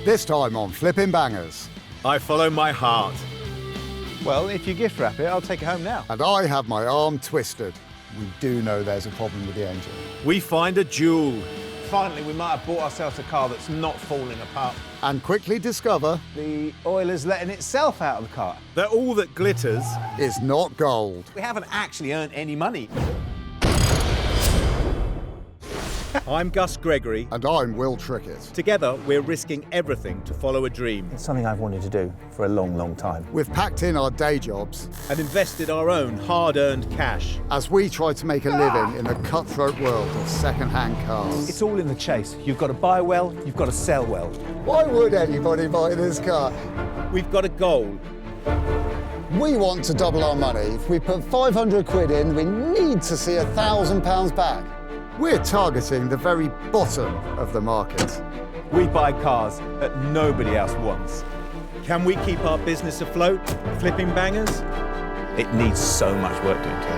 This time on Flipping Bangers. I follow my heart. Well, if you gift wrap it, I'll take it home now. And I have my arm twisted. We do know there's a problem with the engine. We find a jewel. Finally, we might have bought ourselves a car that's not falling apart. And quickly discover The oil is letting itself out of the car. That all that glitters. is not gold. We haven't actually earned any money. I'm Gus Gregory. And I'm Will Trickett. Together, we're risking everything to follow a dream It's something I've wanted to do for a long, long time. We've packed in our day jobs and invested our own hard-earned cash. as we try to make a living in the cutthroat world of second-hand cars. It's all in the chase. You've got to buy well, you've got to sell well. Why would anybody buy this car? We've got a goal. We want to double our money. If we put 500 quid in, we need to see £1,000 back. We're targeting the very bottom of the market. We buy cars that nobody else wants. Can we keep our business afloat? Flipping Bangers? It needs so much work doing to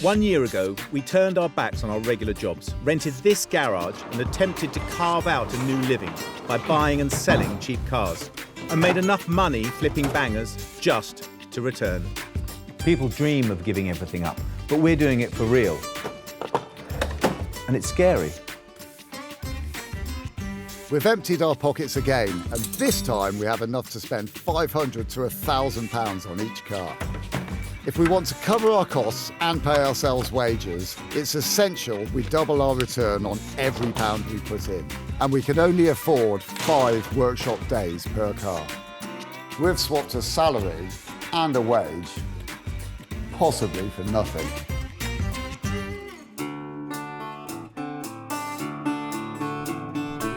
it. 1 year ago, we turned our backs on our regular jobs, rented this garage and attempted to carve out a new living by buying and selling cheap cars, and made enough money flipping bangers just to return. People dream of giving everything up, but we're doing it for real. And it's scary. We've emptied our pockets again, and this time we have enough to spend £500 to £1,000 on each car. If we want to cover our costs and pay ourselves wages, it's essential we double our return on every pound we put in. And we can only afford 5 workshop days per car. We've swapped a salary and a wage, possibly for nothing.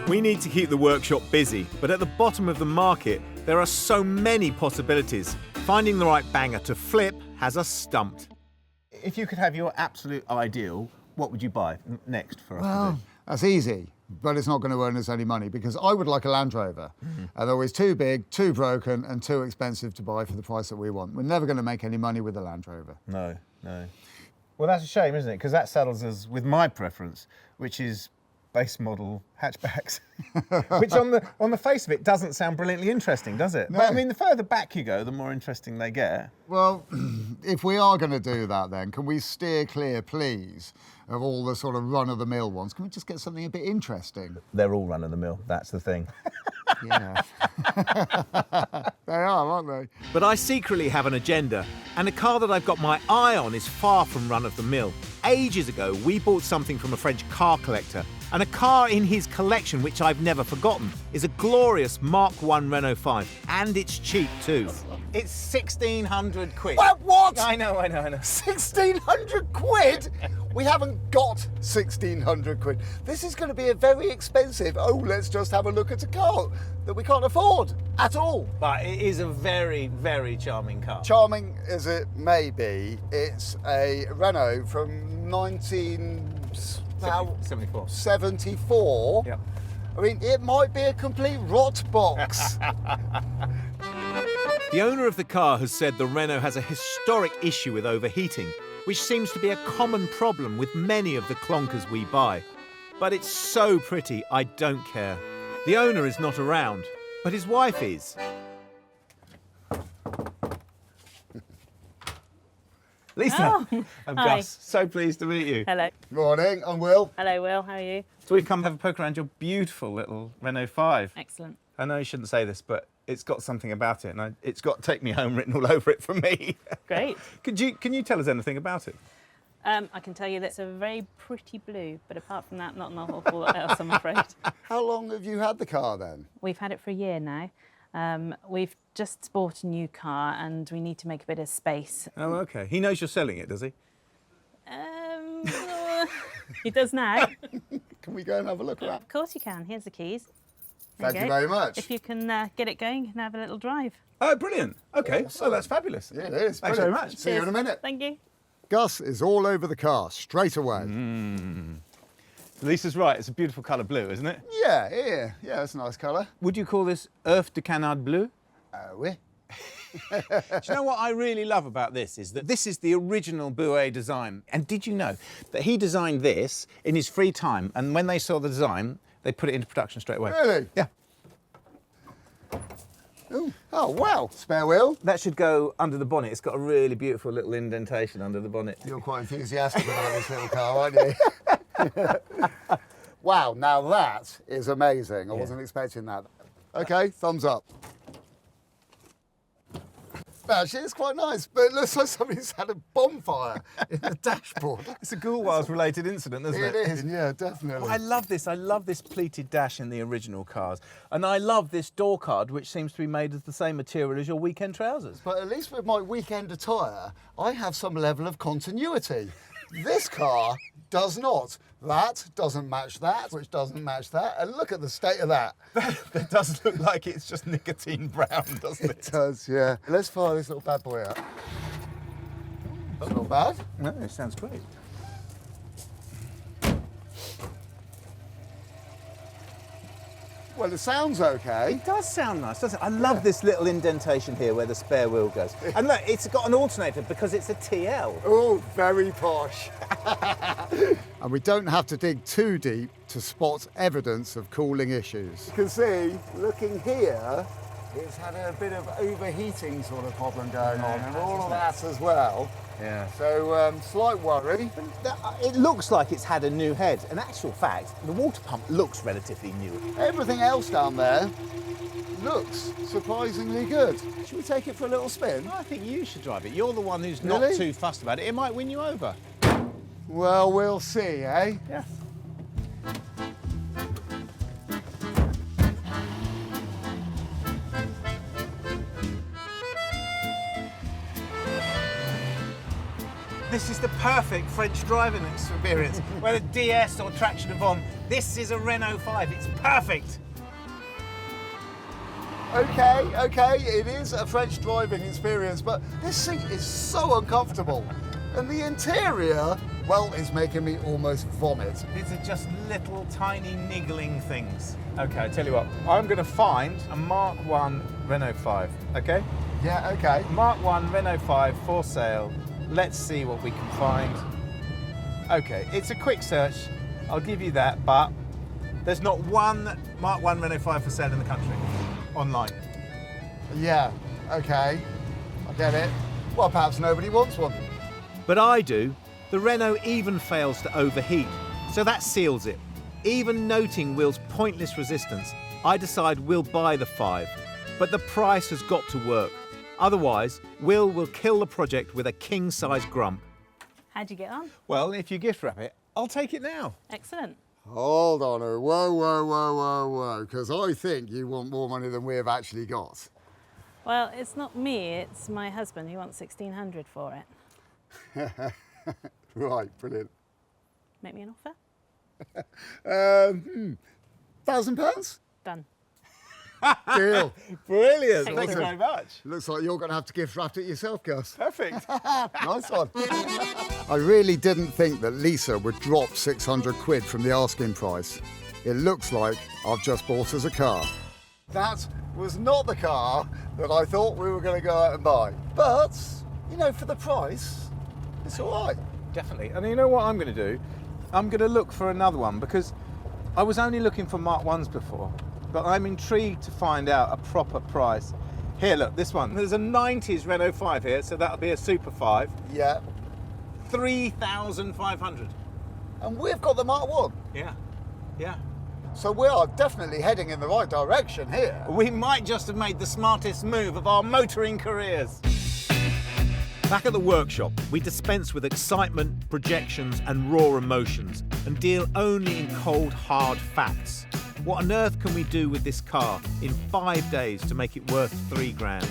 We need to keep the workshop busy, but at the bottom of the market, there are so many possibilities. Finding the right banger to flip has us stumped. If you could have your absolute ideal, what would you buy next for us to do? That's easy, but it's not going to earn us any money because I would like a Land Rover. And they're always too big, too broken and too expensive to buy for the price that we want. We're never going to make any money with a Land Rover. No. Well, that's a shame, isn't it? Because that saddles us with my preference, which is base model hatchbacks, which on the face of it doesn't sound brilliantly interesting, does it? No. But I mean, the further back you go, the more interesting they get. Well, if we are going to do that then, can we steer clear, please, of all the sort of run-of-the-mill ones? Can we just get something a bit interesting? They're all run-of-the-mill, that's the thing. Yeah. They are, aren't they? But I secretly have an agenda, and a car that I've got my eye on is far from run-of-the-mill. Ages ago, we bought something from a French car collector, and a car in his collection, which I've never forgotten, is a glorious Mark I Renault 5, and it's cheap too. It's 1,600 quid. What? I know. 1,600 quid? We haven't got 1,600 quid. This is going to be a very expensive, let's just have a look at a car that we can't afford at all. But it is a very, very charming car. Charming as it may be, it's a Renault from 1974. 74. Yep. I mean, it might be a complete rot box. The owner of the car has said the Renault has a historic issue with overheating, which seems to be a common problem with many of the clonkers we buy. But it's so pretty, I don't care. The owner is not around, but his wife is. Lisa, Oh, I'm hi. Gus. So pleased to meet you. Hello. Morning, I'm Will. Hello, Will. How are you? So we've come to have a poke around your beautiful little Renault 5. Excellent. I know you shouldn't say this, but it's got something about it, and it's got "Take Me Home" written all over it from me. Great. Can you tell us anything about it? I can tell you that's a very pretty blue, but apart from that, not an awful lot else, I'm afraid. How long have you had the car then? We've had it for a year now. We've just bought a new car and we need to make a bit of space. Oh, okay. He knows you're selling it, does he? He does now. Can we go and have a look around? Of course you can. Here's the keys. There Thank you go. very much. If you can get it going, you can have a little drive. Oh, brilliant. Okay. Oh, that's fabulous. Yeah, it is. Thanks Brilliant. very much. See you in a Cheers. minute. Thank you. Gus is all over the car straight away. Lisa's right. It's a beautiful colour blue, isn't it? Yeah, that's a nice colour. Would you call this Earth de Canard bleu? Oui. Do you know what I really love about this is that this is the original Bouet design. And did you know that he designed this in his free time, and when they saw the design, they put it into production straight away. Really? Yeah. Ooh. Oh, wow. Spare wheel. That should go under the bonnet. It's got a really beautiful little indentation under the bonnet. You're quite enthusiastic about this little car, aren't you? Wow, now that is amazing. I wasn't expecting that. Okay, thumbs up. Actually, it's quite nice, but it looks like somebody's had a bonfire in the dashboard. It's a Gulwars related incident, isn't it? It is, yeah, definitely. Well, I love this. I love this pleated dash in the original cars. And I love this door card, which seems to be made of the same material as your weekend trousers. But at least with my weekend attire, I have some level of continuity. This car does not. That doesn't match that, which doesn't match that. And look at the state of that. That does look like it's just nicotine brown, doesn't It does, yeah. Let's fire this little bad boy out. That's not bad. No, it sounds great. Well, it sounds okay. It does sound nice, doesn't it? I love this little indentation here where the spare wheel goes. And look, it's got an alternator because it's a TL. Oh, very posh. And we don't have to dig too deep to spot evidence of cooling issues. You can see, looking here, it's had a bit of overheating sort of problem going on and all of that as well. Yeah. So, slight worry. It looks like it's had a new head. In actual fact, the water pump looks relatively new. Everything else down there looks surprisingly good. Should we take it for a little spin? I think you should drive it. You're the one who's Really? not too fussed about it. It might win you over. Well, we'll see, eh? Yeah. This is the perfect French driving experience. Whether DS or traction Avant, this is a Renault 5. It's perfect. Okay, it is a French driving experience, but this seat is so uncomfortable. And the interior, well, is making me almost vomit. These are just little tiny niggling things. Okay, I tell you what, I'm going to find a Mark 1 Renault 5, okay? Yeah, okay. Mark 1 Renault 5 for sale. Let's see what we can find. Okay, it's a quick search, I'll give you that, but there's not one Mark 1 Renault 5 for sale in the country, online. Yeah, okay. I get it. Well, perhaps nobody wants one. But I do. The Renault even fails to overheat, so that seals it. Even noting Will's pointless resistance, I decide we'll buy the 5. But the price has got to work. Otherwise, Will kill the project with a king-size grump. How'd you get on? Well, if you gift wrap it, I'll take it now. Excellent. Hold on, whoa, because I think you want more money than we have actually got. Well, it's not me, it's my husband. He wants 1,600 for it. Right, brilliant. Make me an offer? £1,000? Done. Deal. Brilliant, Excellent. thank you very much. Looks like you're going to have to gift wrap it yourself, Gus. Perfect. Nice one. I really didn't think that Lisa would drop 600 quid from the asking price. It looks like I've just bought us a car. That was not the car that I thought we were going to go out and buy. But, you know, for the price, it's all right. Definitely. And you know what I'm going to do? I'm going to look for another one because I was only looking for Mark 1s before, but I'm intrigued to find out a proper price. Here, look, this one. There's a 90s Renault 5 here, so that'll be a Super 5. Yeah. 3,500. And we've got the Mark 1. Yeah, yeah. So we are definitely heading in the right direction here. We might just have made the smartest move of our motoring careers. Back at the workshop, we dispense with excitement, projections and raw emotions and deal only in cold, hard facts. What on earth can we do with this car in 5 days to make it worth £3,000?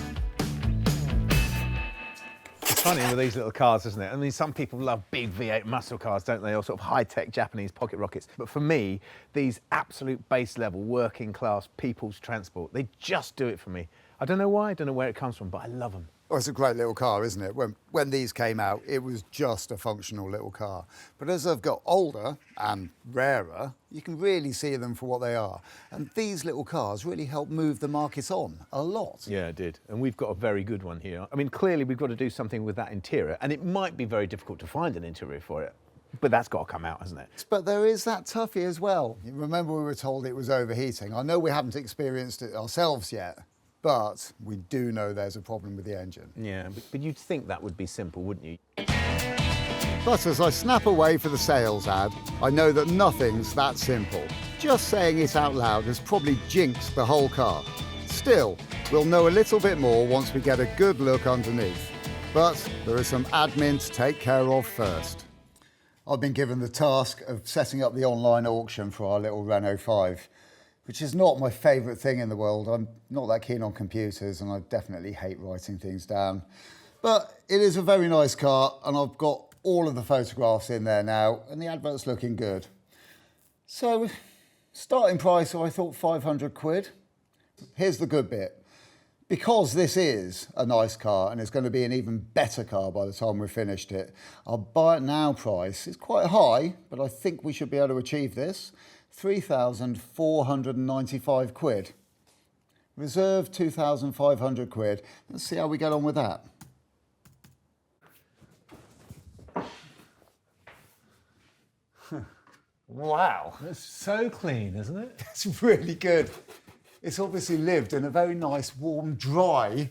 It's funny with these little cars, isn't it? I mean, some people love big V8 muscle cars, don't they? Or sort of high-tech Japanese pocket rockets. But for me, these absolute base-level, working-class people's transport, they just do it for me. I don't know why, I don't know where it comes from, but I love them. Well, it's a great little car, isn't it? When these came out, it was just a functional little car. But as they've got older and rarer, you can really see them for what they are. And these little cars really help move the market on a lot. Yeah, it did. And we've got a very good one here. I mean, clearly we've got to do something with that interior, and it might be very difficult to find an interior for it. But that's got to come out, hasn't it? But there is that toughie as well. You remember we were told it was overheating. I know we haven't experienced it ourselves yet, but we do know there's a problem with the engine. Yeah, but you'd think that would be simple, wouldn't you? But as I snap away for the sales ad, I know that nothing's that simple. Just saying it out loud has probably jinxed the whole car. Still, we'll know a little bit more once we get a good look underneath. But there is some admin to take care of first. I've been given the task of setting up the online auction for our little Renault 5, which is not my favourite thing in the world. I'm not that keen on computers and I definitely hate writing things down. But it is a very nice car and I've got all of the photographs in there now and the advert's looking good. So, starting price, I thought 500 quid. Here's the good bit. Because this is a nice car and it's going to be an even better car by the time we've finished it, our buy it now price is quite high, but I think we should be able to achieve this. 3,495 quid. Reserve 2,500 quid. Let's see how we get on with that. Wow. It's so clean, isn't it? It's really good. It's obviously lived in a very nice, warm, dry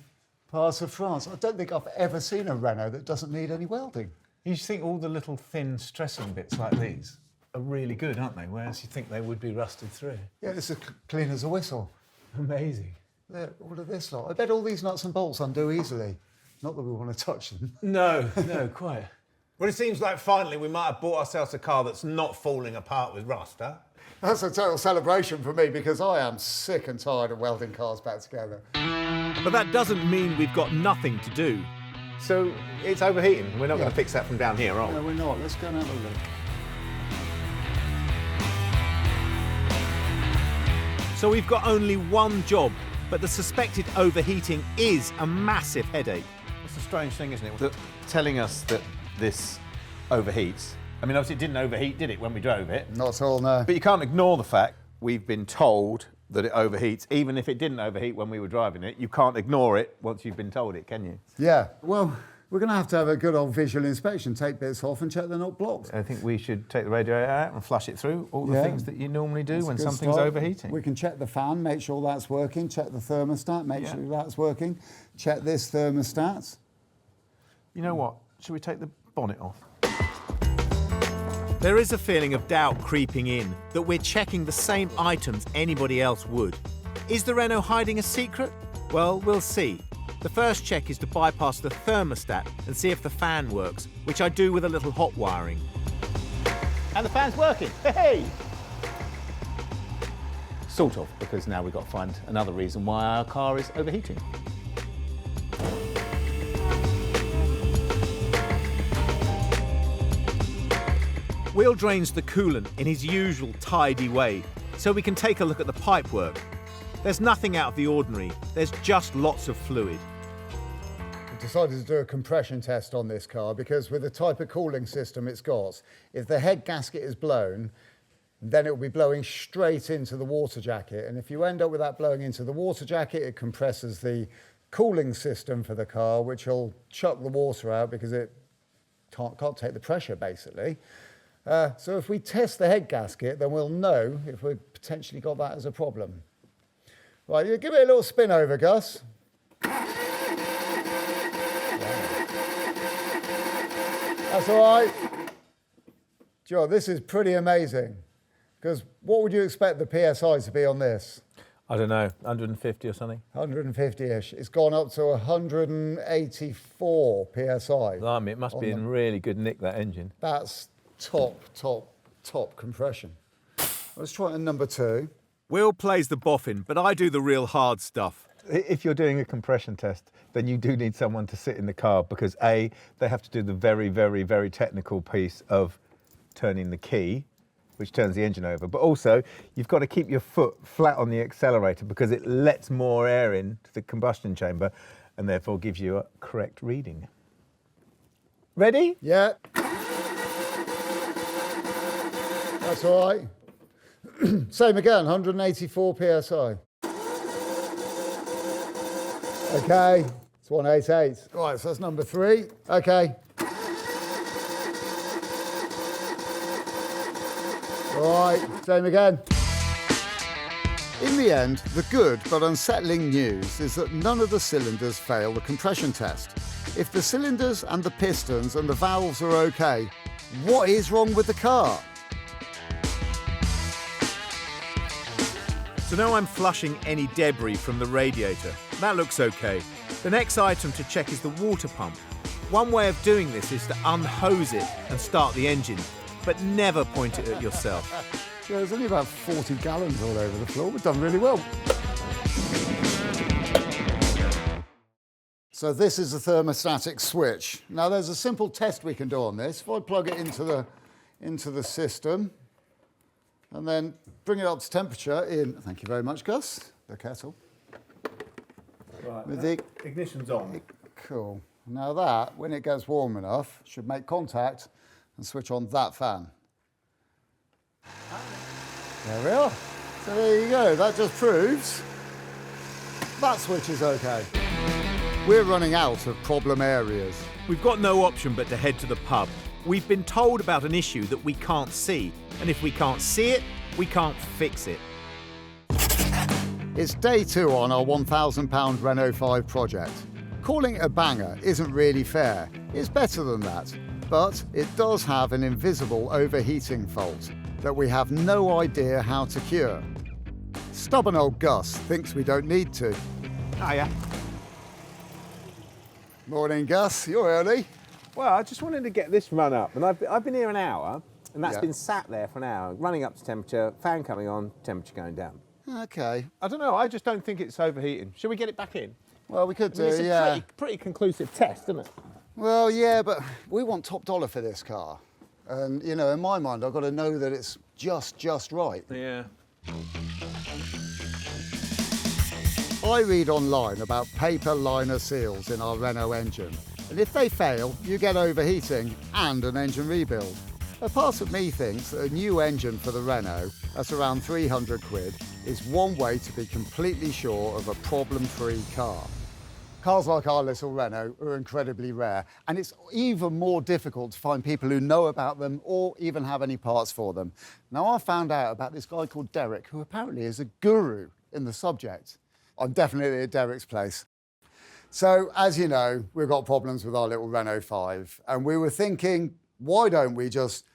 part of France. I don't think I've ever seen a Renault that doesn't need any welding. You think all the little thin stressing bits like these are really good, aren't they? Whereas you think they would be rusted through. Yeah, it's as clean as a whistle. Amazing. Look, all of this lot. I bet all these nuts and bolts undo easily. Not that we want to touch them. No, quite. Well, it seems like finally we might have bought ourselves a car that's not falling apart with rust, huh? That's a total celebration for me because I am sick and tired of welding cars back together. But that doesn't mean we've got nothing to do. So it's overheating. We're not going to fix that from down here, are we? No, we're not. Let's go and have a look. So we've got only one job, but the suspected overheating is a massive headache. It's a strange thing, isn't it? That telling us that this overheats. I mean, obviously it didn't overheat, did it, when we drove it? Not at all, no. But you can't ignore the fact we've been told that it overheats, even if it didn't overheat when we were driving it. You can't ignore it once you've been told it, can you? Yeah, well, we're going to have a good old visual inspection, take bits off and check they're not blocked. I think we should take the radiator out and flush it through, all the things that you normally do when Good something's start. overheating. We can check the fan, make sure that's working, check the thermostat, make sure that's working, check this thermostat. You know what? Should we take the bonnet off? There is a feeling of doubt creeping in that we're checking the same items anybody else would. Is the Renault hiding a secret? Well, we'll see. The first check is to bypass the thermostat and see if the fan works, which I do with a little hot wiring. And the fan's working. Hey! Sort of, because now we've got to find another reason why our car is overheating. Will drains the coolant in his usual tidy way, so we can take a look at the pipework. There's nothing out of the ordinary, there's just lots of fluid. We've decided to do a compression test on this car because with the type of cooling system it's got, if the head gasket is blown, then it will be blowing straight into the water jacket. And if you end up with that blowing into the water jacket, it compresses the cooling system for the car, which will chuck the water out because it can't take the pressure, basically. So if we test the head gasket, then we'll know if we've potentially got that as a problem. Right, you give it a little spin over, Gus. That's all right. Joe, this is pretty amazing. Because what would you expect the PSI to be on this? I don't know, 150 or something? 150-ish. It's gone up to 184 PSI. Blimey, it must be in really good nick, that engine. That's top compression. Let's try it in number 2. Will plays the boffin, but I do the real hard stuff. If you're doing a compression test, then you do need someone to sit in the car because A, they have to do the very, very, very technical piece of turning the key, which turns the engine over. But also, you've got to keep your foot flat on the accelerator because it lets more air into the combustion chamber and therefore gives you a correct reading. Ready? Yeah. That's all right. Same again, 184 PSI. Okay, it's 188. Right, so that's number 3. Okay. All right, same again. In the end, the good but unsettling news is that none of the cylinders fail the compression test. If the cylinders and the pistons and the valves are okay, what is wrong with the car? So now I'm flushing any debris from the radiator. That looks okay. The next item to check is the water pump. One way of doing this is to unhose it and start the engine, but never point it at yourself. Yeah, there's only about 40 gallons all over the floor. We've done really well. So this is the thermostatic switch. Now there's a simple test we can do on this. If I plug it into the system and then bring it up to temperature in, thank you very much, Gus, the kettle. Right, With the ignition's on. Cool. Now that, when it gets warm enough, should make contact and switch on that fan. There we are. So there you go. That just proves that switch is okay. We're running out of problem areas. We've got no option but to head to the pub. We've been told about an issue that we can't see, and if we can't see it, we can't fix it. It's day 2 on our £1,000 Renault 5 project. Calling it a banger isn't really fair. It's better than that. But it does have an invisible overheating fault that we have no idea how to cure. Stubborn old Gus thinks we don't need to. Hiya. Morning, Gus. You're early. Well, I just wanted to get this run up, and I've been here an hour, and that's Yeah. been sat there for an hour, running up to temperature, fan coming on, temperature going down. Okay. I don't know, I just don't think it's overheating. Shall we get it back in? Well, we could do, It's a yeah. pretty conclusive test, isn't it? Well, yeah, but we want top dollar for this car. And, you know, in my mind, I've got to know that it's just right. Yeah. I read online about paper liner seals in our Renault engine. And if they fail, you get overheating and an engine rebuild. A part of me thinks that a new engine for the Renault, that's around 300 quid, is one way to be completely sure of a problem-free car. Cars like our little Renault are incredibly rare, and it's even more difficult to find people who know about them or even have any parts for them. Now, I found out about this guy called Derek, who apparently is a guru in the subject. I'm definitely at Derek's place. So, as you know, we've got problems with our little Renault 5, and we were thinking, why don't we just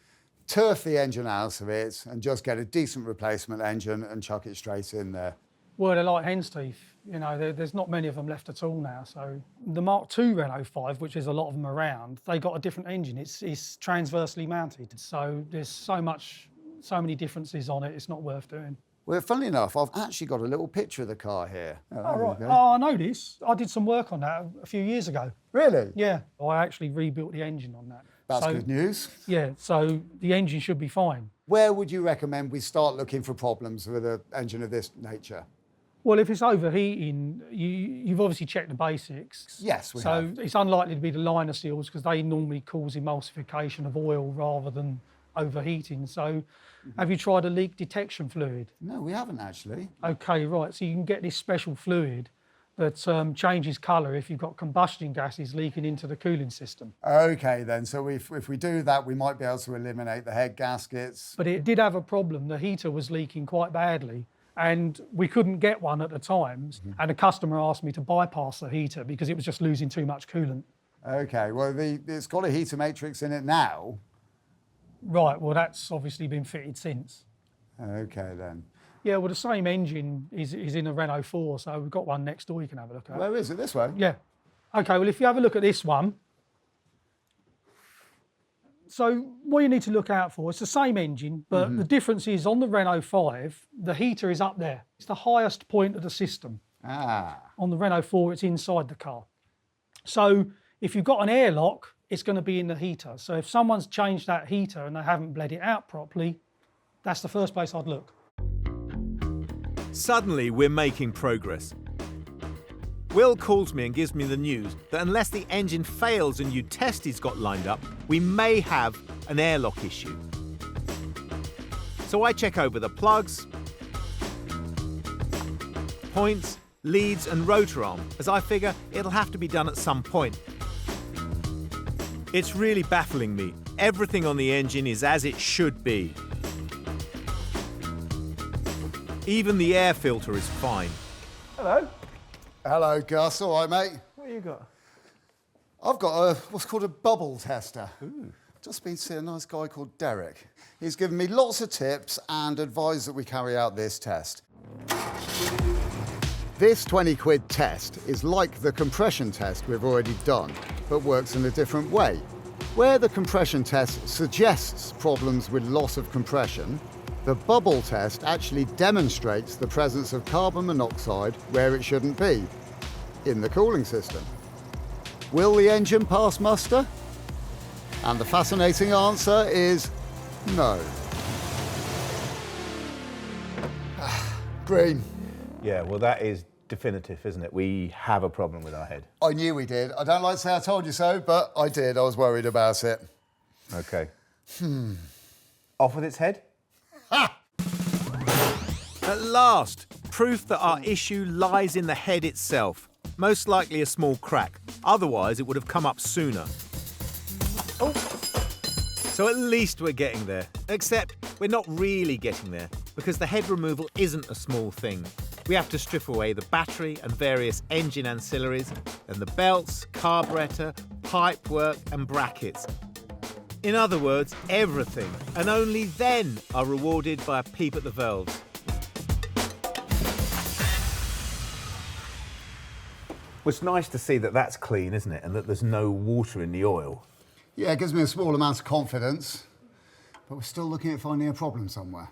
turf the engine out of it and just get a decent replacement engine and chuck it straight in there? Well, they're like hen's teeth. You know, there's not many of them left at all now. So the Mark II Renault 5, which is a lot of them around, they got a different engine. It's transversely mounted. So there's so many differences on it, it's not worth doing. Well, funnily enough, I've actually got a little picture of the car here. Oh, there right. we go. Oh, I know this. I did some work on that a few years ago. Really? Yeah, I actually rebuilt the engine on that. That's So, good news. Yeah, so the engine should be fine. Where would you recommend we start looking for problems with an engine of this nature? Well, if it's overheating, you've obviously checked the basics. Yes, we So have. it's unlikely to be the liner seals because they normally cause emulsification of oil rather than overheating. So have you tried a leak detection fluid? No, we haven't actually. Okay, right. So you can get this special fluid that changes colour if you've got combustion gases leaking into the cooling system. Okay then, so if we do that, we might be able to eliminate the head gaskets. But it did have a problem. The heater was leaking quite badly and we couldn't get one at the time. And the customer asked me to bypass the heater because it was just losing too much coolant. Okay, well, it's got a heater matrix in it now. Right, well, that's obviously been fitted since. Okay then. Yeah, well, the same engine is in a Renault 4, so we've got one next door you can have a look at. Where is it? This way? Yeah. Okay, well, if you have a look at this one, so what you need to look out for, it's the same engine, but the difference is on the Renault 5, the heater is up there. It's the highest point of the system. Ah. On the Renault 4, it's inside the car. So if you've got an airlock, it's going to be in the heater. So if someone's changed that heater and they haven't bled it out properly, that's the first place I'd look. Suddenly, we're making progress. Will calls me and gives me the news that unless the engine fails and new test he's got lined up, we may have an airlock issue. So I check over the plugs, points, leads and rotor arm, as I figure it'll have to be done at some point. It's really baffling me. Everything on the engine is as it should be. Even the air filter is fine. Hello. Hello, Gus. All right, mate? What you got? I've got what's called a bubble tester. Ooh. Just been seeing a nice guy called Derek. He's given me lots of tips and advised that we carry out this test. This 20 quid test is like the compression test we've already done, but works in a different way. Where the compression test suggests problems with loss of compression, the bubble test actually demonstrates the presence of carbon monoxide where it shouldn't be, in the cooling system. Will the engine pass muster? And the fascinating answer is no. Green. Yeah, well, that is definitive, isn't it? We have a problem with our head. I knew we did. I don't like to say I told you so, but I did. I was worried about it. OK. Off with its head? At last, proof that our issue lies in the head itself. Most likely a small crack. Otherwise, it would have come up sooner. Oh. So at least we're getting there. Except we're not really getting there, because the head removal isn't a small thing. We have to strip away the battery and various engine ancillaries, and the belts, carburettor, pipework and brackets. In other words, everything, and only then are rewarded by a peep at the valves. Well, it's nice to see that that's clean, isn't it? And that there's no water in the oil. Yeah, it gives me a small amount of confidence, but we're still looking at finding a problem somewhere.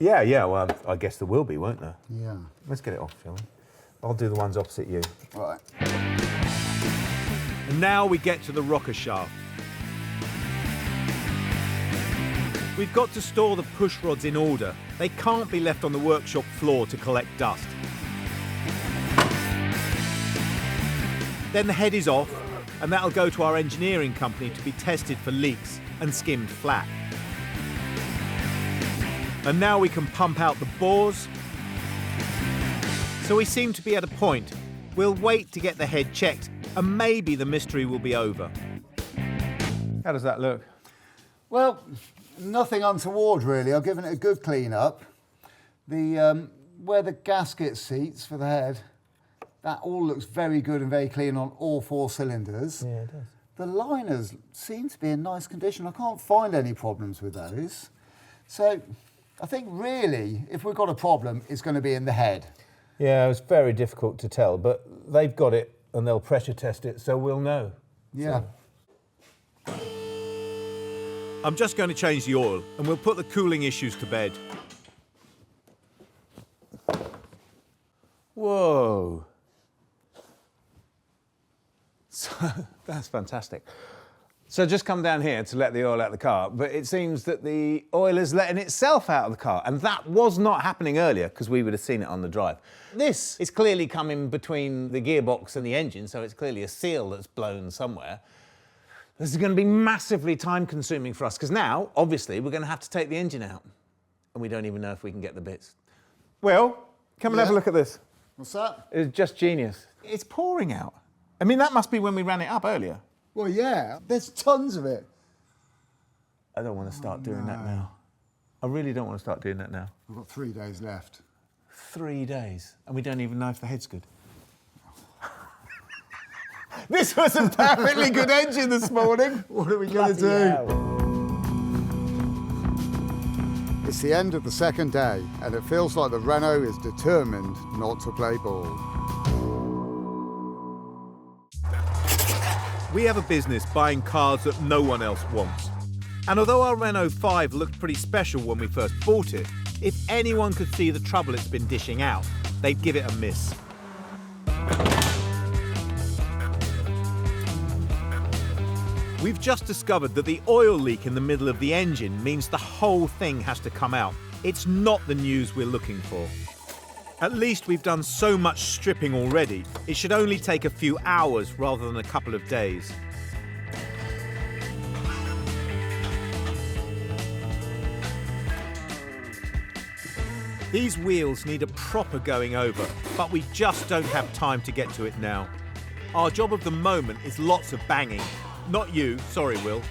Yeah, well, I guess there will be, won't there? Yeah. Let's get it off, shall we? I'll do the ones opposite you. Right. And now we get to the rocker shaft. We've got to store the push rods in order. They can't be left on the workshop floor to collect dust. Then the head is off, and that'll go to our engineering company to be tested for leaks and skimmed flat. And now we can pump out the bores. So we seem to be at a point. We'll wait to get the head checked, and maybe the mystery will be over. How does that look? Well, nothing untoward really. I've given it a good clean up. Where the gasket seats for the head, that all looks very good and very clean on all 4 cylinders. Yeah, it does. The liners seem to be in nice condition. I can't find any problems with those. So I think really, if we've got a problem, it's going to be in the head. Yeah, it's very difficult to tell, but they've got it and they'll pressure test it, so we'll know. Yeah. So. I'm just going to change the oil, and we'll put the cooling issues to bed. Whoa. So, that's fantastic. So just come down here to let the oil out of the car, but it seems that the oil is letting itself out of the car, and that was not happening earlier because we would have seen it on the drive. This is clearly coming between the gearbox and the engine, so it's clearly a seal that's blown somewhere. This is going to be massively time-consuming for us because now, obviously, we're going to have to take the engine out, and we don't even know if we can get the bits. Will, come and have a look at this. What's that? It's just genius. It's pouring out. I mean, that must be when we ran it up earlier. Well, yeah, there's tons of it. I don't want to start doing that now. I really don't want to start doing that now. We've got 3 days left. 3 days, and we don't even know if the head's good. This was a perfectly good engine this morning. What are we going to do? It's the end of the second day, and it feels like the Renault is determined not to play ball. We have a business buying cars that no one else wants. And although our Renault 5 looked pretty special when we first bought it, if anyone could see the trouble it's been dishing out, they'd give it a miss. We've just discovered that the oil leak in the middle of the engine means the whole thing has to come out. It's not the news we're looking for. At least we've done so much stripping already, it should only take a few hours rather than a couple of days. These wheels need a proper going over, but we just don't have time to get to it now. Our job of the moment is lots of banging. Not you, sorry Will.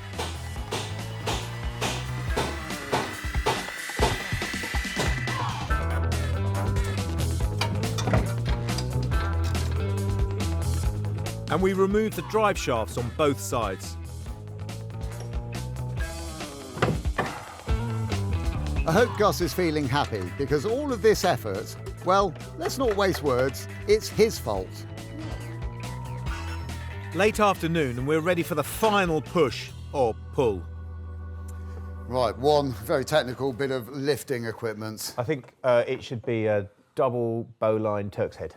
and we remove the drive shafts on both sides. I hope Gus is feeling happy because all of this effort, well, let's not waste words, it's his fault. Late afternoon and we're ready for the final push, or pull. Right, one very technical bit of lifting equipment. I think it should be a double bowline Turk's head.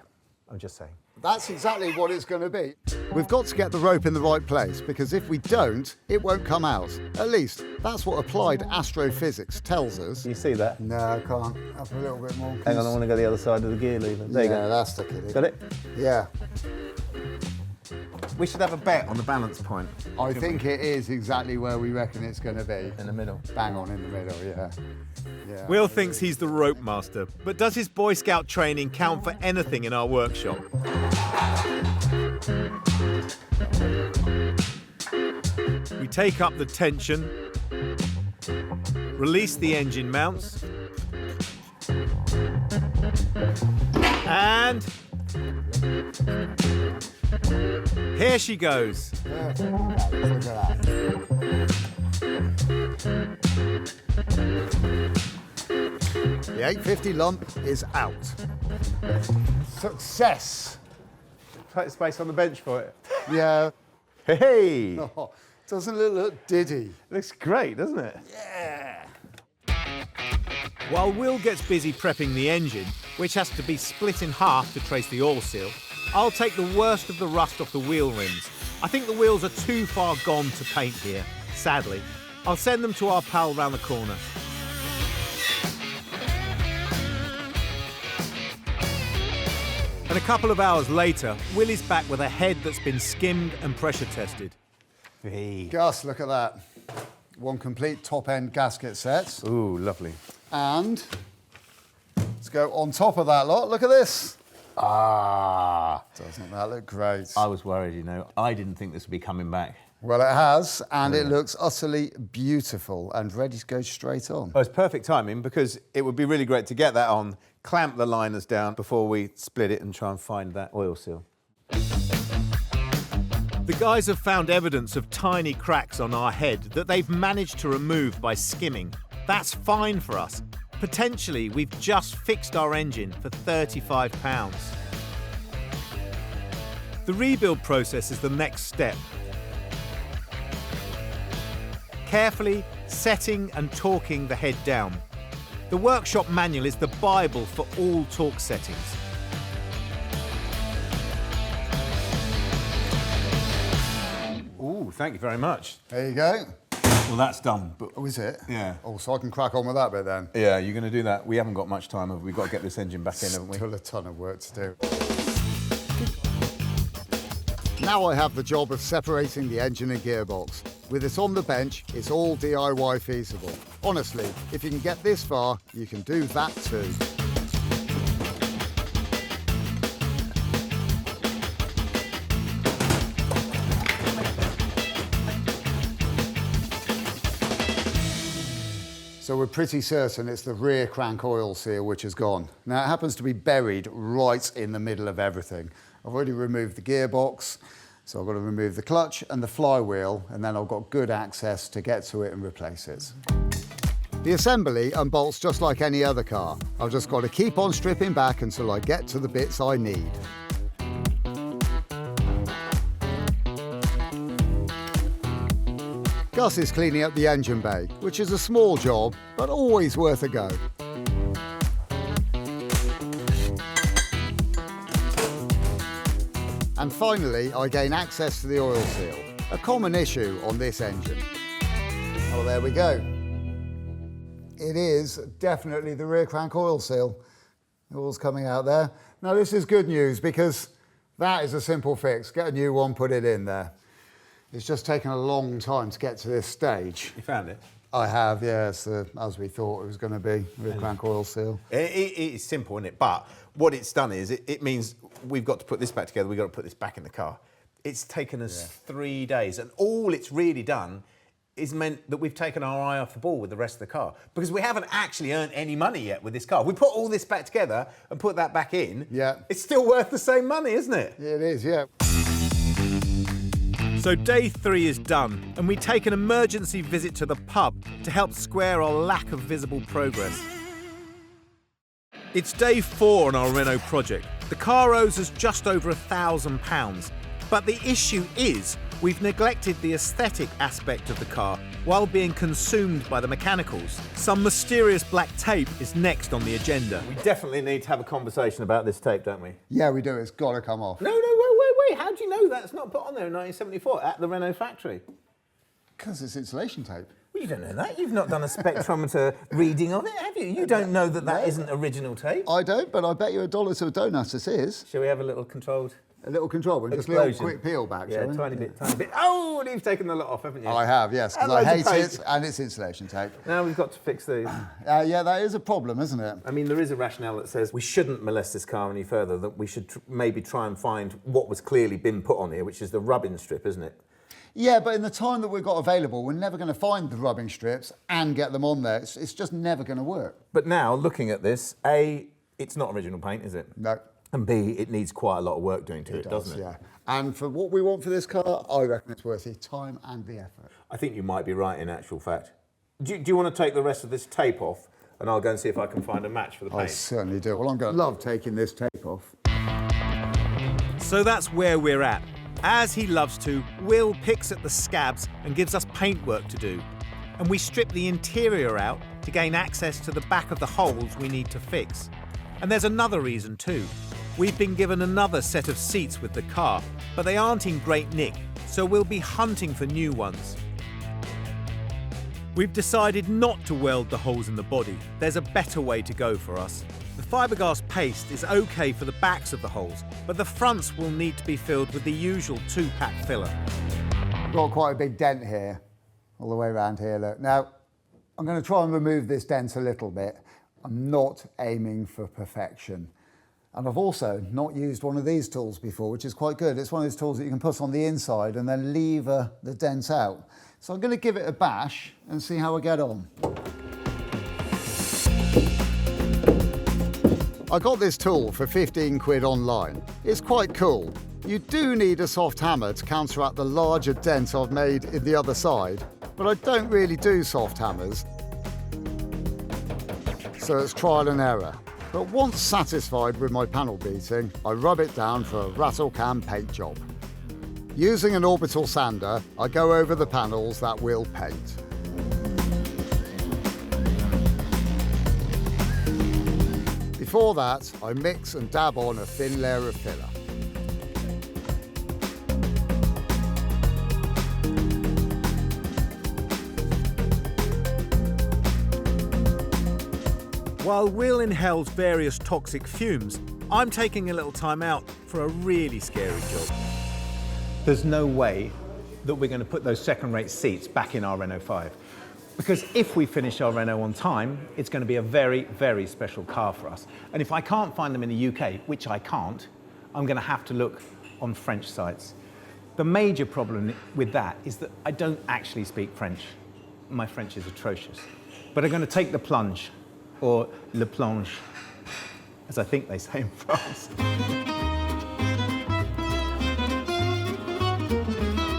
I'm just saying. That's exactly what it's going to be. We've got to get the rope in the right place because if we don't, it won't come out. At least, that's what applied astrophysics tells us. You see that? No, I can't. Up a little bit more. Hang on, I want to go the other side of the gear lever. There you Yeah, go. that's the kiddie. Got it? Yeah. We should have a bet on the balance point. I think it is exactly where we reckon it's going to be. In the middle. Bang on in the middle, yeah. Yeah. Will thinks he's the rope master, but does his Boy Scout training count for anything in our workshop? We take up the tension, release the engine mounts, and here she goes. Look at that. The 850 lump is out. Success. Put space on the bench for it. Yeah. Hey! Oh, doesn't it look diddy? Looks great, doesn't it? Yeah. While Will gets busy prepping the engine, which has to be split in half to trace the oil seal, I'll take the worst of the rust off the wheel rims. I think the wheels are too far gone to paint here, sadly. I'll send them to our pal round the corner. And a couple of hours later, Will is back with a head that's been skimmed and pressure tested. Hey. Gus, look at that. One complete top-end gasket set. Ooh, lovely. And let's go on top of that lot. Look at this. Ah. Doesn't that look great? I was worried, you know. I didn't think this would be coming back. Well, it has, and it looks utterly beautiful and ready to go straight on. Well, it's perfect timing because it would be really great to get that on, clamp the liners down before we split it and try and find that oil seal. The guys have found evidence of tiny cracks on our head that they've managed to remove by skimming. That's fine for us. Potentially, we've just fixed our engine for £35. The rebuild process is the next step. Carefully setting and torquing the head down. The workshop manual is the Bible for all torque settings. Ooh, thank you very much. There you go. Well, that's done. But Oh, is it? Yeah. Oh, so I can crack on with that bit then. yeah, you're going to do that. We haven't got much time, have we? We've got to get this engine back in, haven't we? Still a ton of work to do. Now I have the job of separating the engine and gearbox. With it on the bench, it's all DIY feasible. Honestly, if you can get this far, you can do that too. So we're pretty certain it's the rear crank oil seal which has gone. Now it happens to be buried right in the middle of everything. I've already removed the gearbox, so I've got to remove the clutch and the flywheel, and then I've got good access to get to it and replace it. The assembly unbolts just like any other car. I've just got to keep on stripping back until I get to the bits I need. Gus is cleaning up the engine bay, which is a small job, but always worth a go. And finally, I gain access to the oil seal, a common issue on this engine. Oh, there we go. It is definitely the rear crank oil seal. The oil's coming out there. Now, this is good news because that is a simple fix. Get a new one, put it in there. It's just taken a long time to get to this stage. You found it? I have, yes, as we thought it was going to be, rear crank oil seal. It's simple, isn't it? But what it's done is it means we've got to put this back together, we've got to put this back in the car. It's taken us 3 days, and all it's really done is meant that we've taken our eye off the ball with the rest of the car, because we haven't actually earned any money yet with this car. We put all this back together and put that back in. Yeah. It's still worth the same money, isn't it? It is, yeah. So day 3 is done, and we take an emergency visit to the pub to help square our lack of visible progress. It's day 4 on our Renault project. The car owes us just over £1,000. But the issue is, we've neglected the aesthetic aspect of the car while being consumed by the mechanicals. Some mysterious black tape is next on the agenda. We definitely need to have a conversation about this tape, don't we? Yeah, we do. It's got to come off. No, wait. How do you know that's not put on there in 1974 at the Renault factory? Because it's insulation tape. Well, you don't know that. You've not done a spectrometer reading of it, have you? You don't know that isn't original tape. I don't, but I bet you $1 to a donut this is. Shall we have a little controlled... A little control one, just a little quick peel back, yeah, shall we? tiny bit. Oh, and you've taken the lot off, haven't you? I have, yes, because I hate it, and it's insulation tape. Now we've got to fix these. Yeah, that is a problem, isn't it? I mean, there is a rationale that says we shouldn't molest this car any further, that we should maybe try and find what was clearly been put on here, which is the rubbing strip, isn't it? Yeah, but in the time that we've got available, we're never going to find the rubbing strips and get them on there. It's just never going to work. But now, looking at this, A, it's not original paint, is it? No. And B, it needs quite a lot of work doing to it, doesn't it? Yeah. And for what we want for this car, I reckon it's worth the time and the effort. I think you might be right in actual fact. Do you want to take the rest of this tape off and I'll go and see if I can find a match for the paint? I certainly do. Well, I'm going to love taking this tape off. So that's where we're at. As he loves to, Will picks at the scabs and gives us paintwork to do. And we strip the interior out to gain access to the back of the holes we need to fix. And there's another reason too. We've been given another set of seats with the car, but they aren't in great nick, so we'll be hunting for new ones. We've decided not to weld the holes in the body. There's a better way to go for us. The fiberglass paste is okay for the backs of the holes, but the fronts will need to be filled with the usual 2-pack filler. Got quite a big dent here, all the way around here, look. Now, I'm going to try and remove this dent a little bit. I'm not aiming for perfection. And I've also not used one of these tools before, which is quite good. It's one of those tools that you can put on the inside and then lever the dent out. So I'm going to give it a bash and see how I get on. I got this tool for 15 quid online. It's quite cool. You do need a soft hammer to counteract the larger dent I've made in the other side, but I don't really do soft hammers. So it's trial and error. But once satisfied with my panel beating, I rub it down for a rattle can paint job. Using an orbital sander, I go over the panels that will paint. Before that, I mix and dab on a thin layer of filler. While Will inhales various toxic fumes, I'm taking a little time out for a really scary job. There's no way that we're going to put those second-rate seats back in our Renault 5. Because if we finish our Renault on time, it's going to be a very, very special car for us. And if I can't find them in the UK, which I can't, I'm going to have to look on French sites. The major problem with that is that I don't actually speak French. My French is atrocious. But I'm going to take the plunge, or le plonge, as I think they say in France.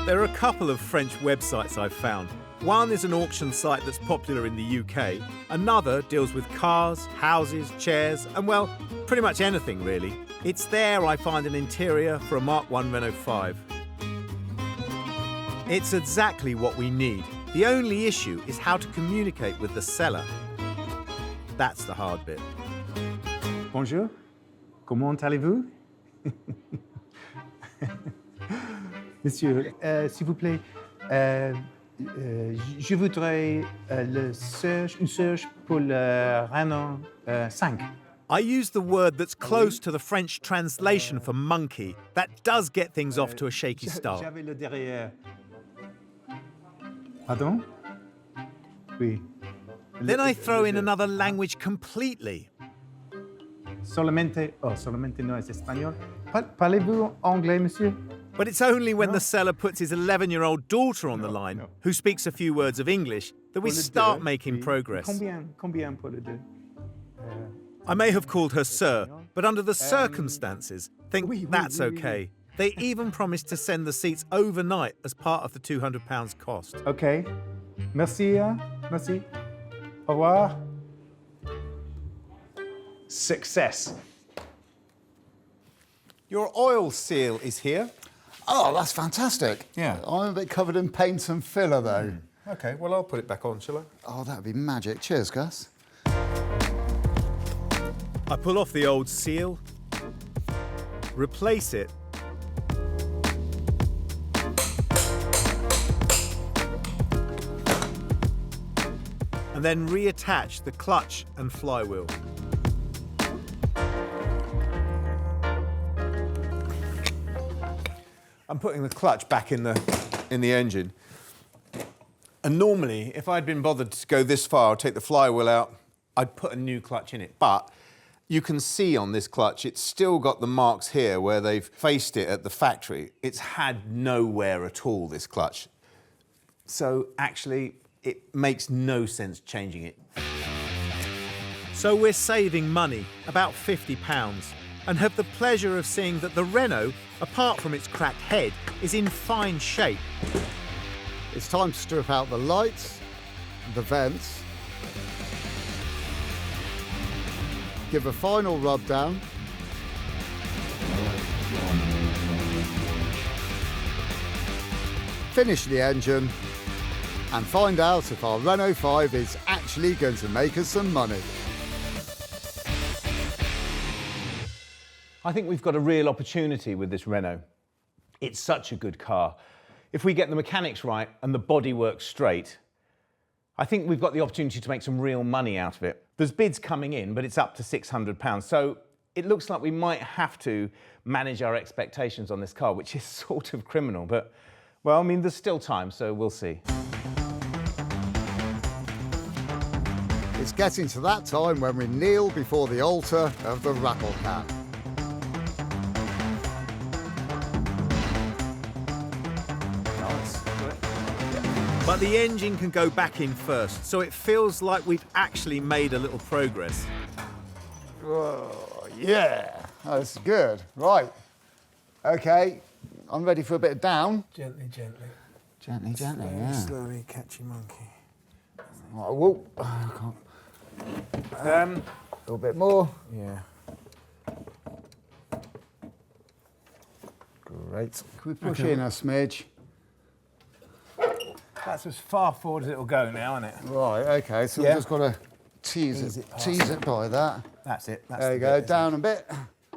There are a couple of French websites I've found. One is an auction site that's popular in the UK. Another deals with cars, houses, chairs, and well, pretty much anything really. It's there I find an interior for a Mark I Renault 5. It's exactly what we need. The only issue is how to communicate with the seller. That's the hard bit. Bonjour, comment allez-vous? Monsieur, s'il vous plaît, je voudrais une search pour le Renault 5. I use the word that's close to the French translation for monkey. That does get things off to a shaky start. J'avais le derrière. Pardon? Oui. Then I throw in another language completely. Solamente no es español. Parlez-vous anglais, monsieur? But it's only when the seller puts his 11-year-old daughter on the line, who speaks a few words of English, that we start making progress. Combien pour le deux? I may have called her sir, but under the circumstances, think that's okay. They even promised to send the seats overnight as part of the £200 cost. Okay. Merci, merci. Au revoir. Success. Your oil seal is here. Oh, that's fantastic. Yeah. I'm a bit covered in paint and filler, though. OK, well, I'll put it back on, shall I? Oh, that'd be magic. Cheers, Gus. I pull off the old seal, replace it, and then reattach the clutch and flywheel. I'm putting the clutch back in the engine. And normally, if I'd been bothered to go this far, take the flywheel out, I'd put a new clutch in it. But you can see on this clutch, it's still got the marks here where they've faced it at the factory. It's had no wear at all, this clutch. So actually, it makes no sense changing it. So we're saving money, about £50, and have the pleasure of seeing that the Renault, apart from its cracked head, is in fine shape. It's time to strip out the lights, the vents, give a final rub down, finish the engine, and find out if our Renault 5 is actually going to make us some money. I think we've got a real opportunity with this Renault. It's such a good car. If we get the mechanics right and the body works straight, I think we've got the opportunity to make some real money out of it. There's bids coming in, but it's up to £600. So it looks like we might have to manage our expectations on this car, which is sort of criminal. But, well, I mean, there's still time, so we'll see. It's getting to that time when we kneel before the altar of the rattle can. But the engine can go back in first, so it feels like we've actually made a little progress. Oh, yeah, that's good. Right. OK, I'm ready for a bit of down. Gently, gently. Gently, gently, yeah. Slowly, catchy monkey. Right, whoa. A little bit more. Yeah. Great. Can we push in a smidge? That's as far forward as it'll go now, isn't it? Right, OK, so we've just got to tease it by that. That's it. That's There you go, down a bit.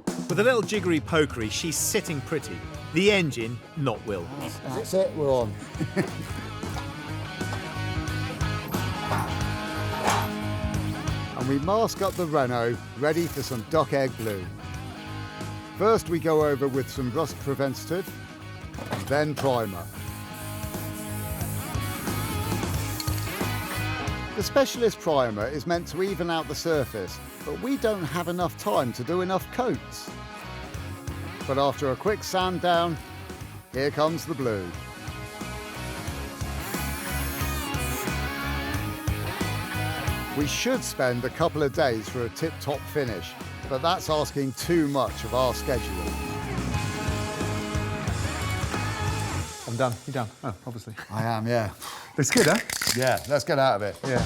With a little jiggery pokery, she's sitting pretty. The engine, not Will. That's it, we're on. And we mask up the Renault, ready for some duck egg blue. First we go over with some rust preventative, then primer. The specialist primer is meant to even out the surface, but we don't have enough time to do enough coats. But after a quick sand down, here comes the blue. We should spend a couple of days for a tip-top finish, but that's asking too much of our schedule. I'm done. You're done. Oh, obviously. I am, yeah. It's good, huh? Yeah, let's get out of it. Yeah.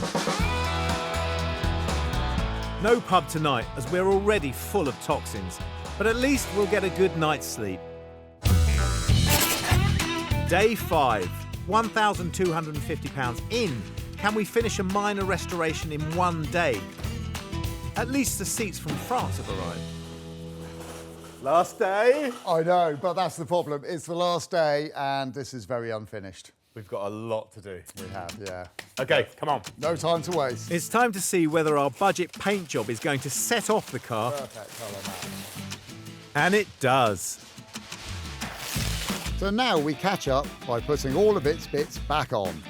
No pub tonight, as we're already full of toxins, but at least we'll get a good night's sleep. Day 5, £1,250 in. Can we finish a minor restoration in one day? At least the seats from France have arrived. Last day. I know, but that's the problem. It's the last day, and this is very unfinished. We've got a lot to do. We have, yeah. OK, come on. No time to waste. It's time to see whether our budget paint job is going to set off the car. Perfect colour, Matt. And it does. So now we catch up by putting all of its bits back on.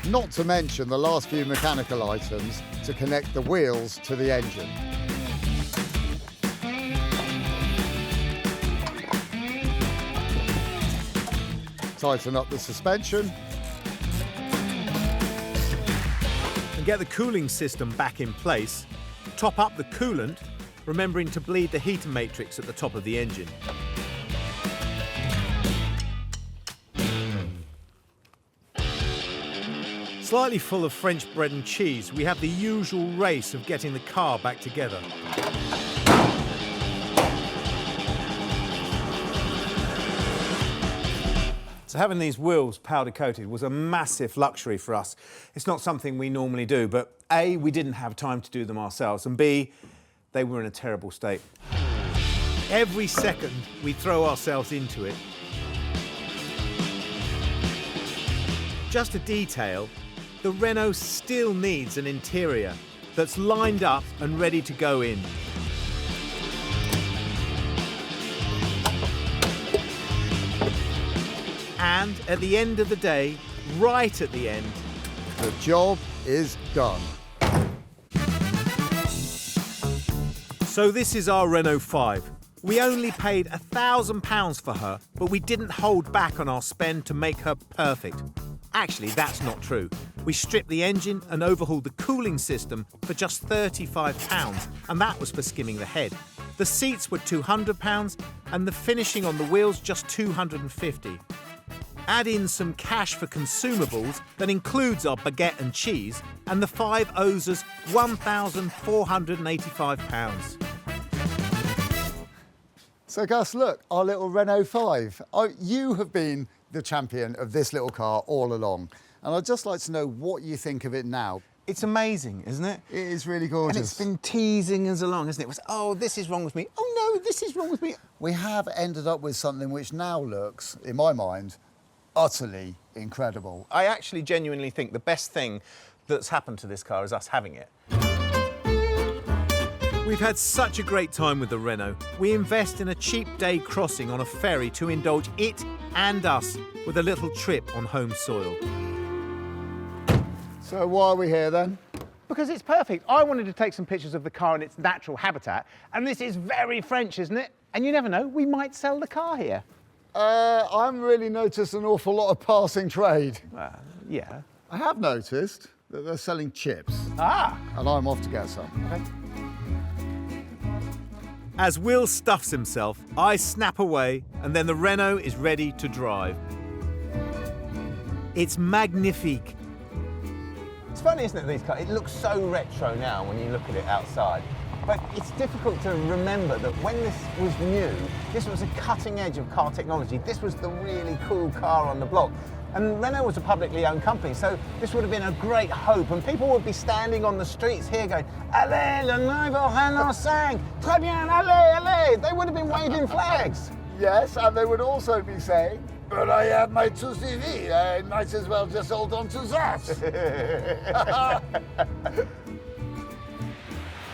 Not to mention the last few mechanical items to connect the wheels to the engine. Tighten up the suspension. And get the cooling system back in place. Top up the coolant, remembering to bleed the heater matrix at the top of the engine. Slightly full of French bread and cheese, we have the usual race of getting the car back together. So having these wheels powder coated was a massive luxury for us. It's not something we normally do, but A, we didn't have time to do them ourselves, and B, they were in a terrible state. Every second we throw ourselves into it. Just a detail, the Renault still needs an interior that's lined up and ready to go in. And at the end of the day, right at the end, The job is done. so this is our Renault 5. We only paid £1,000 for her, but we didn't hold back on our spend to make her perfect. Actually, that's not true. We stripped the engine and overhauled the cooling system for just £35, and that was for skimming the head. The seats were £200 and the finishing on the wheels just £250. Add in some cash for consumables that includes our baguette and cheese, and the 5 owes us £1,485. So Gus, look, our little Renault 5. You have been the champion of this little car all along, and I'd just like to know what you think of it now. It's amazing, isn't it? It is really gorgeous. And it's been teasing us along, isn't it? It was, oh, this is wrong with me. Oh, no, this is wrong with me. We have ended up with something which now looks, in my mind, utterly incredible. I actually genuinely think the best thing that's happened to this car is us having it. We've had such a great time with the Renault. We invest in a cheap day crossing on a ferry to indulge it and us with a little trip on home soil. So why are we here then? Because it's perfect. I wanted to take some pictures of the car in its natural habitat, and this is very French, isn't it? And you never know, we might sell the car here. I haven't really noticed an awful lot of passing trade. Yeah. I have noticed that they're selling chips, Ah! and I'm off to get some. Okay. As Will stuffs himself, I snap away, and then the Renault is ready to drive. It's magnifique. It's funny, isn't it, these cars? It looks so retro now when you look at it outside. But it's difficult to remember that when this was new, this was a cutting edge of car technology. This was the really cool car on the block. And Renault was a publicly owned company, so this would have been a great hope. And people would be standing on the streets here going, Allez, le nouveau Renault 5! Très bien, allez, allez! They would have been waving flags. Yes, and they would also be saying, but I have my 2CV, I might as well just hold on to that.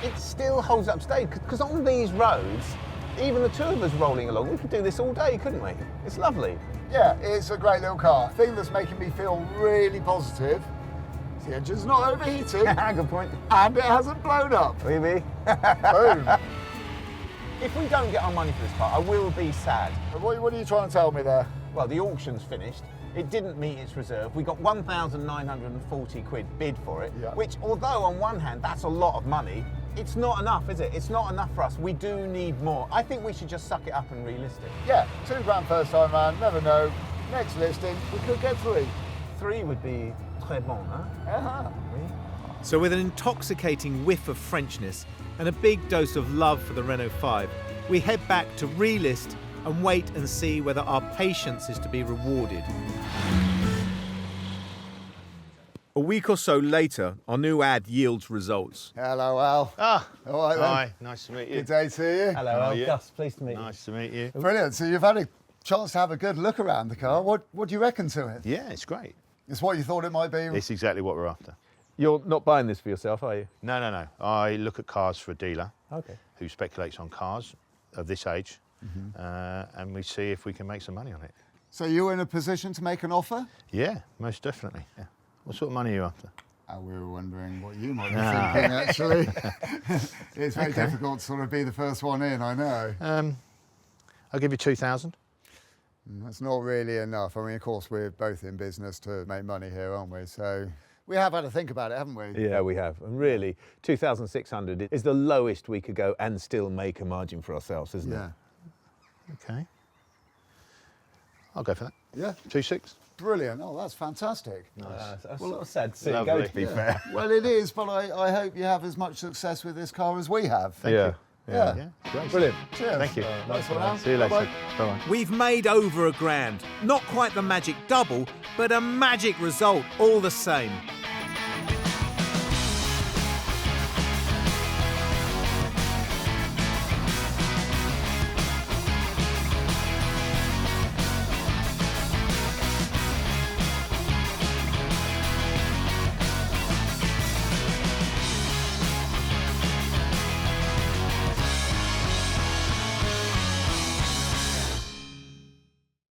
It still holds up today, because on these roads, even the two of us rolling along, we could do this all day, couldn't we? It's lovely. Yeah, it's a great little car. The thing that's making me feel really positive is the engine's not overheating. Good point. And it hasn't blown up. Oui, oui. Boom. If we don't get our money for this car, I will be sad. What are you trying to tell me there? Well, the auction's finished. It didn't meet its reserve. We got 1,940 quid bid for it, Yeah. which, although on one hand that's a lot of money, it's not enough, is it? It's not enough for us. We do need more. I think we should just suck it up and relist it. Yeah, £2 first time round, never know. Next listing, we could get 3. 3 would be très bon, huh? Uh-huh. Oui. So with an intoxicating whiff of Frenchness and a big dose of love for the Renault 5, we head back to relist and wait and see whether our patience is to be rewarded. A week or so later, our new ad yields results. Hello, Al. Ah, All right, then. hi, nice to meet you. Good day to you. Hello, How are you? Gus. Pleased to meet you. Nice to meet you. Brilliant. So you've had a chance to have a good look around the car. What do you reckon to it? Yeah, it's great. It's what you thought it might be? It's exactly what we're after. You're not buying this for yourself, are you? No, no, no. I look at cars for a dealer Okay. who speculates on cars of this age, and we see if we can make some money on it. So you're in a position to make an offer? Yeah, most definitely. Yeah. What sort of money are you after? We were wondering what you might be thinking, actually. It's very difficult to sort of be the first one in, I know. I'll give you 2,000. That's not really enough. I mean, of course, we're both in business to make money here, aren't we? So we have had to think about it, haven't we? Yeah, we have. And really, 2,600 is the lowest we could go and still make a margin for ourselves, isn't Yeah. it? Okay. I'll go for that. Yeah. 2,600. Brilliant. Oh, that's fantastic. That's sort of sad to see it Lovely. go, to be fair. Well, it is, but I hope you have as much success with this car as we have. Yeah. Yeah. Great. Brilliant. Cheers. Thank you. Thanks for that. See you later. Bye-bye. Bye-bye. We've made over £1,000. Not quite the magic double, but a magic result all the same.